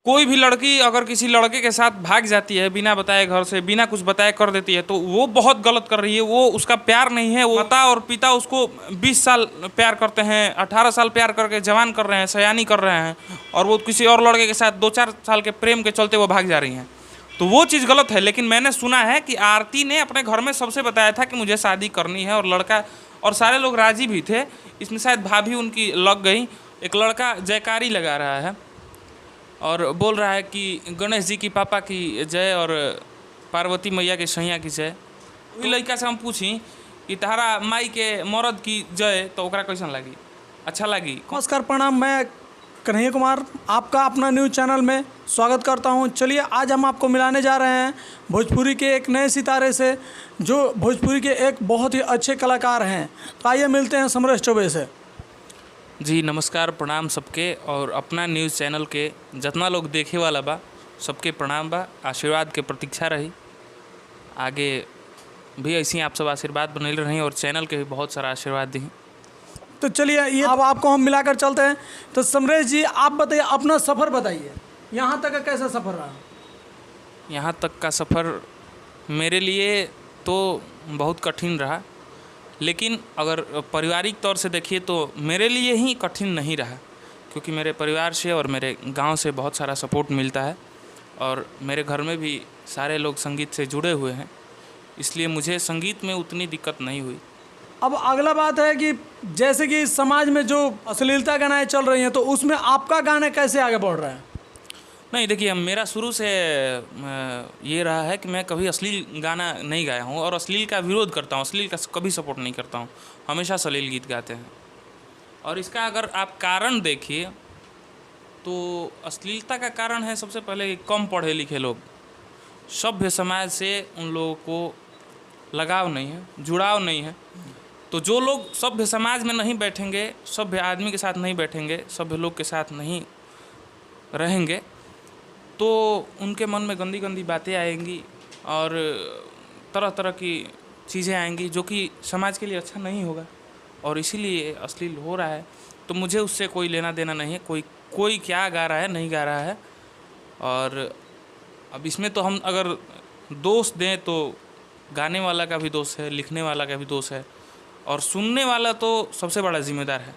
कोई भी लड़की अगर किसी लड़के के साथ भाग जाती है बिना बताए घर से, बिना कुछ बताए कर देती है, तो वो बहुत गलत कर रही है। वो उसका प्यार नहीं है। वो माता और पिता उसको 20 साल प्यार करते हैं, 18 साल प्यार करके जवान कर रहे हैं, सयानी कर रहे हैं, और वो किसी और लड़के के साथ 2-4 साल के प्रेम के चलते वो भाग जा रही हैं। तो वो चीज़ गलत है। लेकिन मैंने सुना है कि आरती ने अपने घर में सबसे बताया था कि मुझे शादी करनी है, और लड़का और सारे लोग राजी भी थे। इसमें शायद भाभी उनकी लग गई। एक लड़का जयकारी लगा रहा है और बोल रहा है कि गणेश जी की पापा की जय और पार्वती मैया के सैया की जय। वही लड़का से हम पूछी कि तहरा माई के मरद की जय, तो ओकरा कैसन लगी? अच्छा लगी। नमस्कार, प्रणाम। मैं कन्हैया कुमार आपका अपना न्यूज़ चैनल में स्वागत करता हूं। चलिए, आज हम आपको मिलाने जा रहे हैं भोजपुरी के एक नए सितारे से, जो भोजपुरी के एक बहुत ही अच्छे कलाकार हैं। तो आइए मिलते हैं समरेश चौबे से। जी नमस्कार, प्रणाम सबके। और अपना न्यूज़ चैनल के जितना लोग देखे वाला बा सबके प्रणाम बा। आशीर्वाद के प्रतीक्षा रही, आगे भी ऐसी आप सब आशीर्वाद बनल रही और चैनल के भी बहुत सारा आशीर्वाद दी। तो चलिए, ये अब आपको हम मिलाकर चलते हैं। तो समरेश जी, आप बताइए, अपना सफ़र बताइए, यहाँ तक का कैसा सफ़र रहा? यहाँ तक का सफ़र मेरे लिए तो बहुत कठिन रहा, लेकिन अगर पारिवारिक तौर से देखिए तो मेरे लिए ही कठिन नहीं रहा, क्योंकि मेरे परिवार से और मेरे गांव से बहुत सारा सपोर्ट मिलता है, और मेरे घर में भी सारे लोग संगीत से जुड़े हुए हैं, इसलिए मुझे संगीत में उतनी दिक्कत नहीं हुई। अब अगला बात है कि जैसे कि समाज में जो अश्लीलता गानाएँ चल रही हैं, तो उसमें आपका गाना कैसे आगे बढ़ रहा है? नहीं, देखिए, मेरा शुरू से ये रहा है कि मैं कभी अश्लील गाना नहीं गाया हूँ और अश्लील का विरोध करता हूँ, अश्लील का कभी सपोर्ट नहीं करता हूँ। हमेशा सलील गीत गाते हैं। और इसका अगर आप कारण देखिए तो अश्लीलता का कारण है सबसे पहले कम पढ़े लिखे लोग। सभ्य समाज से उन लोगों को लगाव नहीं है, जुड़ाव नहीं है। तो जो लोग सभ्य समाज में नहीं बैठेंगे, सभ्य आदमी के साथ नहीं बैठेंगे, सभ्य लोग के साथ नहीं रहेंगे, तो उनके मन में गंदी गंदी बातें आएंगी और तरह तरह की चीज़ें आएंगी जो कि समाज के लिए अच्छा नहीं होगा, और इसीलिए अश्लील हो रहा है। तो मुझे उससे कोई लेना देना नहीं है, कोई क्या गा रहा है नहीं गा रहा है। और अब इसमें तो हम अगर दोष दें तो गाने वाला का भी दोष है, लिखने वाला का भी दोष है, और सुनने वाला तो सबसे बड़ा जिम्मेदार है।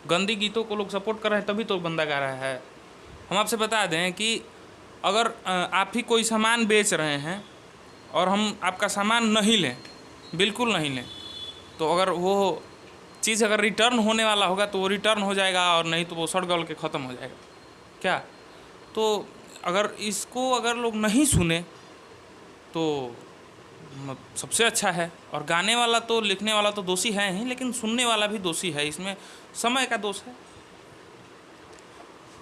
गंदी गीतों को लोग सपोर्ट कर रहे हैं तभी तो बंदा गा रहा है। हम आपसे बता दें कि अगर आप ही कोई सामान बेच रहे हैं और हम आपका सामान नहीं लें, बिल्कुल नहीं लें, तो अगर वो चीज़ अगर रिटर्न होने वाला होगा तो वो रिटर्न हो जाएगा, और नहीं तो वो सड़ गल के ख़त्म हो जाएगा। क्या? तो अगर इसको अगर लोग नहीं सुने तो सबसे अच्छा है। और गाने वाला तो, लिखने वाला तो दोषी है ही, लेकिन सुनने वाला भी दोषी है। इसमें समय का दोष है।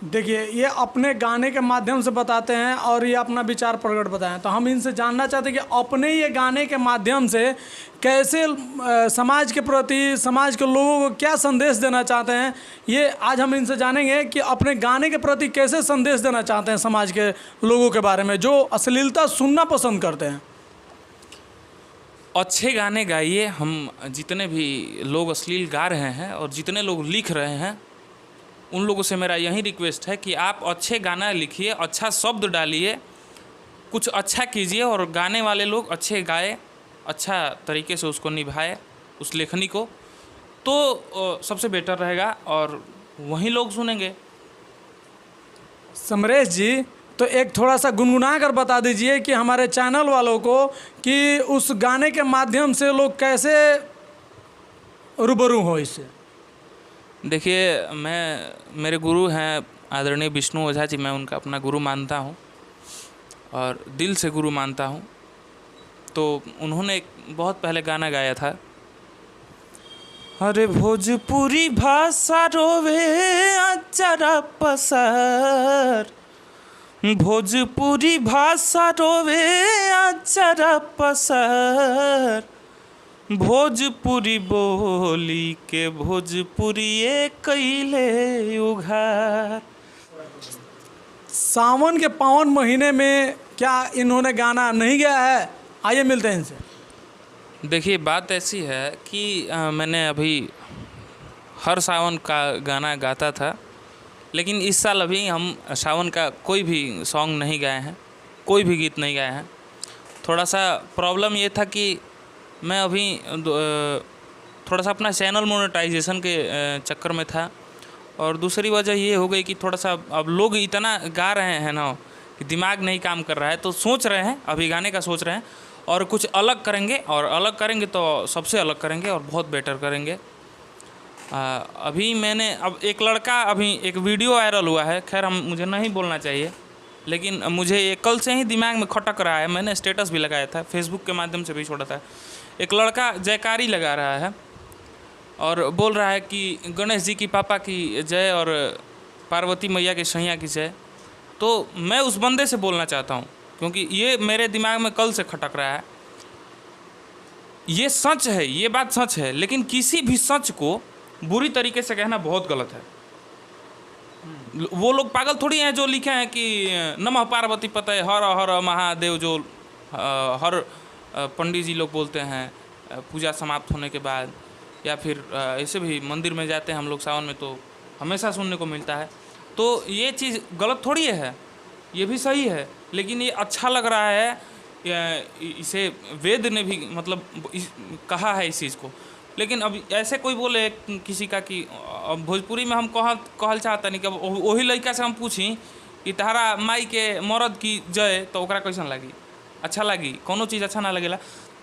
देखिए, ये अपने गाने के माध्यम से बताते हैं और ये अपना विचार प्रकट बताएं। तो हम इनसे जानना चाहते हैं कि अपने ये गाने के माध्यम से कैसे समाज के प्रति, समाज के लोगों को क्या संदेश देना चाहते हैं। ये आज हम इनसे जानेंगे कि अपने गाने के प्रति कैसे संदेश देना चाहते हैं समाज के लोगों के बारे में जो अश्लीलता सुनना पसंद करते हैं। अच्छे गाने गाइए। हम जितने भी लोग अश्लील गा रहे हैं और जितने लोग लिख रहे हैं, उन लोगों से मेरा यही रिक्वेस्ट है कि आप अच्छे गाना लिखिए, अच्छा शब्द डालिए, कुछ अच्छा कीजिए, और गाने वाले लोग अच्छे गाए, अच्छा तरीके से उसको निभाए उस लेखनी को, तो सबसे बेटर रहेगा और वहीं लोग सुनेंगे। समरेश जी, तो एक थोड़ा सा गुनगुना कर बता दीजिए कि हमारे चैनल वालों को कि उस गाने के माध्यम से लोग कैसे रूबरू हो इससे। देखिए, मेरे गुरु हैं आदरणीय विष्णु ओझा जी। मैं उनका अपना गुरु मानता हूँ और दिल से गुरु मानता हूँ। तो उन्होंने एक बहुत पहले गाना गाया था, अरे भोजपुरी भाषा रोवे अचरा पसार, भोजपुरी भाषा रोवे अचरा पसार, भोजपुरी बोली के भोजपुरिये कैले उघार। सावन के पावन महीने में क्या इन्होंने गाना नहीं गाया है? आइए मिलते हैं इनसे। देखिए, बात ऐसी है कि मैंने अभी हर सावन का गाना गाता था, लेकिन इस साल अभी हम सावन का कोई भी सॉन्ग नहीं गाए हैं, कोई भी गीत नहीं गाए हैं। थोड़ा सा प्रॉब्लम ये था कि मैं अभी थोड़ा सा अपना चैनल मोनेटाइजेशन के चक्कर में था, और दूसरी वजह ये हो गई कि थोड़ा सा अब लोग इतना गा रहे हैं ना कि दिमाग नहीं काम कर रहा है, तो सोच रहे हैं अभी गाने का सोच रहे हैं और कुछ अलग करेंगे, और अलग करेंगे तो सबसे अलग करेंगे और बहुत बेटर करेंगे। अभी मैंने अब एक लड़का अभी एक वीडियो वायरल हुआ है, खैर मुझे नहीं बोलना चाहिए, लेकिन मुझे ये कल से ही दिमाग में खटक रहा है, मैंने स्टेटस भी लगाया था, फेसबुक के माध्यम से भी छोड़ा था। एक लड़का जयकारी लगा रहा है और बोल रहा है कि गणेश जी की पापा की जय और पार्वती मैया की सैया की जय। तो मैं उस बंदे से बोलना चाहता हूँ, क्योंकि ये मेरे दिमाग में कल से खटक रहा है। ये सच है, ये बात सच है, लेकिन किसी भी सच को बुरी तरीके से कहना बहुत गलत है। वो लोग पागल थोड़ी हैं जो लिखे हैं कि नमः पार्वती पतये हर हर महादेव, जो हर पंडित जी लोग बोलते हैं पूजा समाप्त होने के बाद, या फिर ऐसे भी मंदिर में जाते हैं हम लोग सावन में तो हमेशा सुनने को मिलता है। तो ये चीज़ गलत थोड़ी है, ये भी सही है, लेकिन ये अच्छा लग रहा है। इसे वेद ने भी मतलब कहा है इस चीज़ को। लेकिन अब ऐसे कोई बोले किसी का कि अब भोजपुरी में हम कहल चाहता नहीं कि अब वही लड़का से हम पूछी कि तहरा माई के मरद की जय, तो ओकरा कैसन लगी? अच्छा लगी? कोनो चीज़ अच्छा ना लगेला।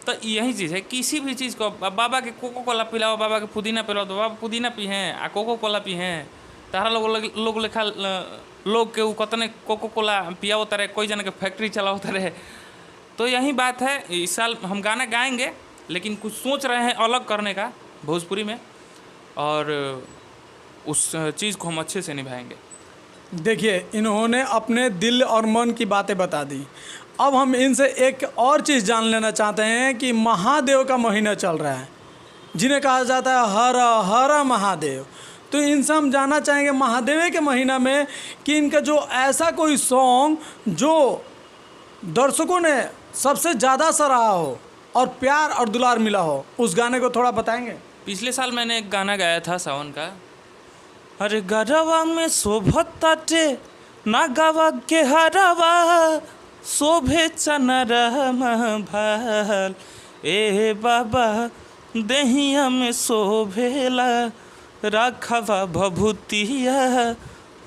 तो यही चीज़ है, किसी भी चीज़ को बाबा के कोको कोला पिलाओ, बाबा के पुदीना पिलाओ, तो बाबा पुदीना पी हैं आ कोको कोला पी हैं। तहरा लोग लेखा लोग के कतने कोको कोला पियाओ तरह, कोई जन के फैक्ट्री चलाओ तरह। तो यही बात है, इस साल हम गाना गाएंगे, लेकिन कुछ सोच रहे हैं अलग करने का भोजपुरी में, और उस चीज़ को हम अच्छे से निभाएंगे। देखिए, इन्होंने अपने दिल और मन की बातें बता दी। अब हम इनसे एक और चीज़ जान लेना चाहते हैं कि महादेव का महीना चल रहा है, जिन्हें कहा जाता है हर हर महादेव। तो इनसे हम जानना चाहेंगे महादेव के महीना में कि इनका जो ऐसा कोई सॉन्ग जो दर्शकों ने सबसे ज़्यादा सराहा हो और प्यार और दुलार मिला हो, उस गाने को थोड़ा बताएंगे। पिछले साल मैंने एक गाना गाया था सावन का, अरे गरवा में शोभताटे ना गावा के हरवा, शोभे चनरमा भाल, ए बाबा देहिया में शोभेला राखवा भभूतिया,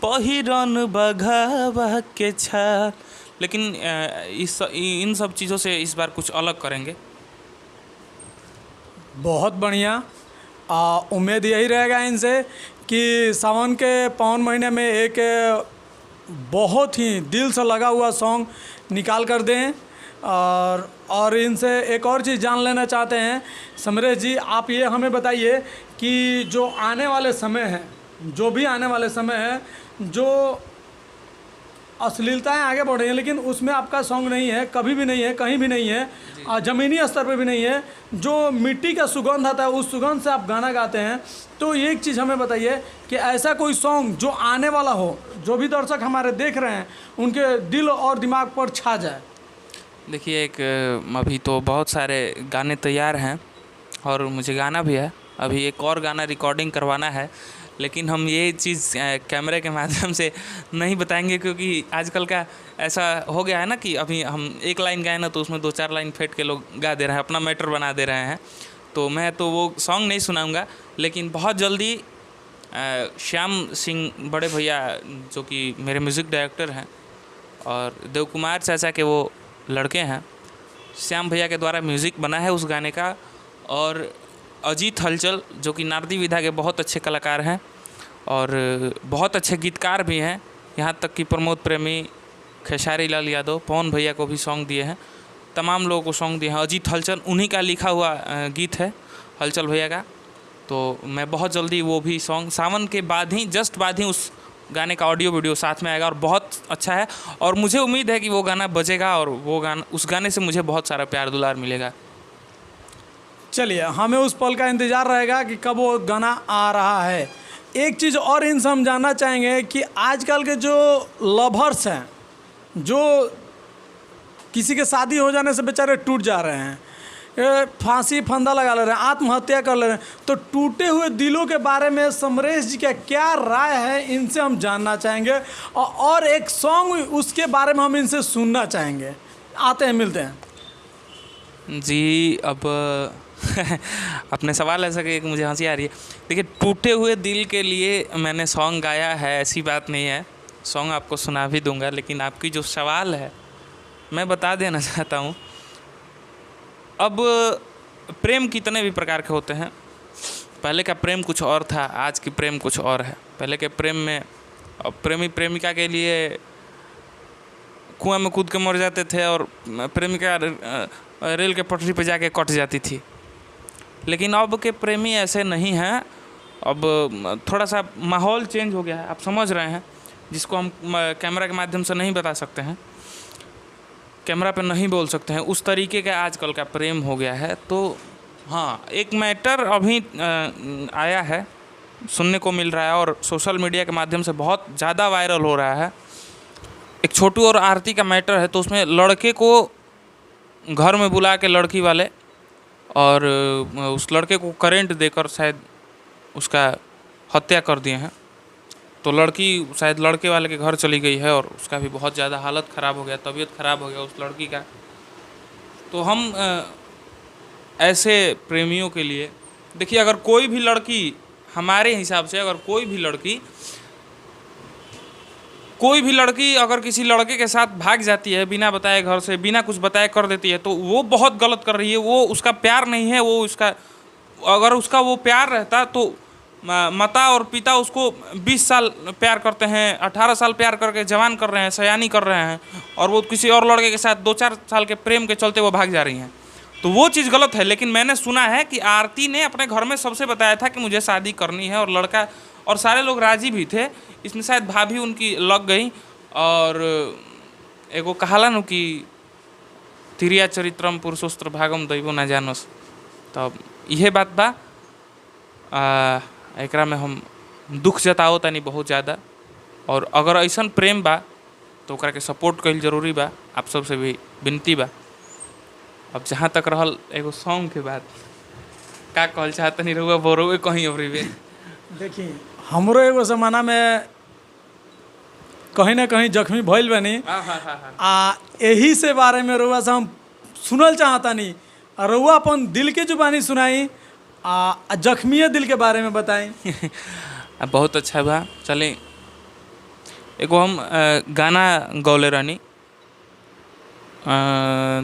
पहिरन बघावा के छाल। लेकिन इन सब चीज़ों से इस बार कुछ अलग करेंगे। बहुत बढ़िया। उम्मीद यही रहेगा इनसे कि सावन के पावन महीने में एक बहुत ही दिल से लगा हुआ सॉन्ग निकाल कर दें। और इनसे एक और चीज़ जान लेना चाहते हैं समरेश जी, आप ये हमें बताइए कि जो आने वाले समय है, जो भी आने वाले समय है, जो अश्लीलताएं आगे बढ़ रही हैं, लेकिन उसमें आपका सॉन्ग नहीं है, कभी भी नहीं है, कहीं भी नहीं है, ज़मीनी स्तर पर भी नहीं है। जो मिट्टी का सुगंध आता है, उस सुगंध से आप गाना गाते हैं। तो एक चीज़ हमें बताइए कि ऐसा कोई सॉन्ग जो आने वाला हो, जो भी दर्शक हमारे देख रहे हैं, उनके दिल और दिमाग पर छा जाए। देखिए, एक अभी तो बहुत सारे गाने तैयार हैं और मुझे गाना भी है। अभी एक और गाना रिकॉर्डिंग करवाना है, लेकिन हम ये चीज़ कैमरे के माध्यम से नहीं बताएंगे, क्योंकि आजकल का ऐसा हो गया है ना कि अभी हम एक लाइन गाए ना तो उसमें 2-4 लाइन फेंट के लोग गा दे रहे हैं, अपना मैटर बना दे रहे हैं। तो मैं तो वो सॉन्ग नहीं सुनाऊंगा, लेकिन बहुत जल्दी श्याम सिंह बड़े भैया, जो कि मेरे म्यूज़िक डायरेक्टर हैं और देव कुमार चाचा के वो लड़के हैं, श्याम भैया के द्वारा म्यूज़िक बना है उस गाने का। और अजीत हलचल, जो कि नारदी विधा के बहुत अच्छे कलाकार हैं और बहुत अच्छे गीतकार भी हैं, यहाँ तक कि प्रमोद प्रेमी, खेसारी लाल यादव, पवन भैया को भी सॉन्ग दिए हैं, तमाम लोगों को सॉन्ग दिए हैं। अजीत हलचल उन्हीं का लिखा हुआ गीत है, हलचल भैया का। तो मैं बहुत जल्दी वो भी सॉन्ग सावन के बाद ही, जस्ट बाद ही उस गाने का ऑडियो वीडियो साथ में आएगा और बहुत अच्छा है। और मुझे उम्मीद है कि वो गाना बजेगा और वो गाना, उस गाने से मुझे बहुत सारा प्यार दुलार मिलेगा। चलिए, हमें उस पल का इंतज़ार रहेगा कि कब वो गाना आ रहा है। एक चीज़ और इनसे हम जानना चाहेंगे कि आजकल के जो लवर्स हैं, जो किसी के शादी हो जाने से बेचारे टूट जा रहे हैं, फांसी फंदा लगा ले रहे हैं, आत्महत्या कर ले रहे हैं। तो टूटे हुए दिलों के बारे में समरेश जी का क्या राय है, इनसे हम जानना चाहेंगे और एक सॉन्ग उसके बारे में हम इनसे सुनना चाहेंगे। आते हैं, मिलते हैं जी। अब अपने सवाल ऐसा कि मुझे हंसी आ रही है। देखिए, टूटे हुए दिल के लिए मैंने सॉन्ग गाया है, ऐसी बात नहीं है। सॉन्ग आपको सुना भी दूंगा, लेकिन आपकी जो सवाल है मैं बता देना चाहता हूँ। अब प्रेम कितने भी प्रकार के होते हैं। पहले का प्रेम कुछ और था, आज की प्रेम कुछ और है। पहले के प्रेम में प्रेमी प्रेमिका के लिए कुआं में कूद के मर जाते थे और प्रेमिका रेल के पटरी पर जाके कट जाती थी। लेकिन अब के प्रेमी ऐसे नहीं हैं। अब थोड़ा सा माहौल चेंज हो गया है, आप समझ रहे हैं, जिसको हम कैमरा के माध्यम से नहीं बता सकते हैं, कैमरा पे नहीं बोल सकते हैं। उस तरीके का आजकल का प्रेम हो गया है। तो हाँ, एक मैटर अभी आया है, सुनने को मिल रहा है और सोशल मीडिया के माध्यम से बहुत ज़्यादा वायरल हो रहा है। एक छोटू और आरती का मैटर है। तो उसमें लड़के को घर में बुला के लड़की वाले और उस लड़के को करंट देकर शायद उसका हत्या कर दिए हैं। तो लड़की शायद लड़के वाले के घर चली गई है और उसका भी बहुत ज़्यादा हालत ख़राब हो गया, तबीयत ख़राब हो गया उस लड़की का। तो हम ऐसे प्रेमियों के लिए, देखिए, अगर कोई भी लड़की, हमारे हिसाब से अगर कोई भी लड़की अगर किसी लड़के के साथ भाग जाती है बिना बताए, घर से बिना कुछ बताए कर देती है, तो वो बहुत गलत कर रही है। वो उसका प्यार नहीं है, वो उसका, अगर उसका वो प्यार रहता तो माता और पिता उसको 20 साल प्यार करते हैं, 18 साल प्यार करके जवान कर रहे हैं, सयानी कर रहे हैं, और वो किसी और लड़के के साथ 2-4 साल के प्रेम के चलते वो भाग जा रही हैं। तो वो चीज़ गलत है। लेकिन मैंने सुना है कि आरती ने अपने घर में सबसे बताया था कि मुझे शादी करनी है, और लड़का और सारे लोग राजी भी थे। इसमें शायद भाभी उनकी लग गई। और एगो कहाला नु कि तिरिया चरित्रम पुरुषोस्त्र भागम दैवो न जानस। तब यह बात बा, एकरा में हम दुख जताओ तनी बहुत ज़्यादा। और अगर ऐसा प्रेम बा तो ओकरा के सपोर्ट कईल जरूरी बा। आप सबसे भी विनती बा। अब जहाँ तक रहल एगो सॉन्ग के बात, का कहल चाहतनी रहुआ बोरोवे कहीं अबरी बे। देखिए, हमरो एगो ज़माना में कहीं ना कहीं जख्मी भइल बनी। यही से बारे में रउआ से हम सुनल चाहतानी। रउआ अपन दिल के जुबानी सुनाई, जख्मी दिल के बारे में बताई। बहुत अच्छा बा। चले, एगो हम गाना गौले रहनी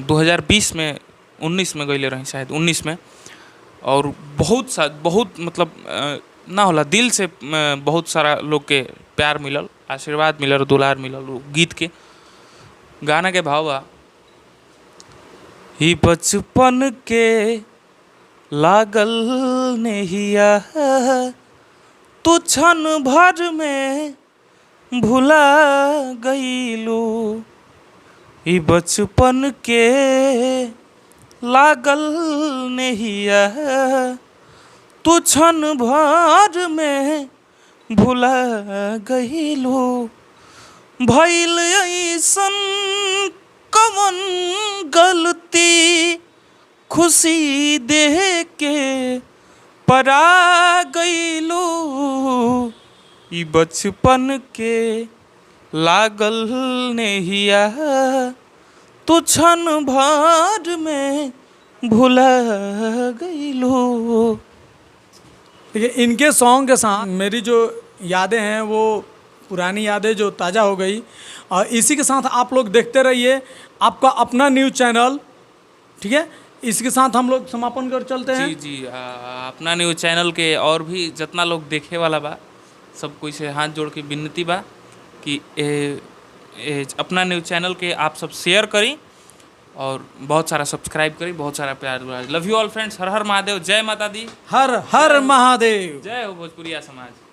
2020 में, 19 में गईले रही, शायद 19 में। और बहुत मतलब ना होला, दिल से बहुत सारा लोग के प्यार मिलल, आशीर्वाद मिलल, दुलार मिलल। गीत के गाना के भाव बा, ही बचपन के लागल नहिया तू क्षण भर में भुला गईलू। ही बचपन के लागल नहिया तू क्षण भर में भुला गईलू। भइल ऐसन कवन गलती खुशी देह के परा गईलू। ई बचपन के लागल नहिया तू क्षण भर में भुला गईलू। देखिए, इनके सॉन्ग के साथ मेरी जो यादें हैं वो पुरानी यादें जो ताज़ा हो गई। और इसी के साथ आप लोग देखते रहिए आपका अपना न्यूज़ चैनल, ठीक है। इसके साथ हम लोग समापन कर चलते हैं। जी, अपना न्यूज़ चैनल के और भी जितना लोग देखे वाला बा, सब कोई से हाथ जोड़ के विनती बा कि अपना न्यूज़ चैनल के आप सब शेयर करी और बहुत सारा सब्सक्राइब करी, बहुत सारा प्यार। Love you all friends. हर हर महादेव। जय माता दी। हर हर महादेव। जय हो भोजपुरिया समाज।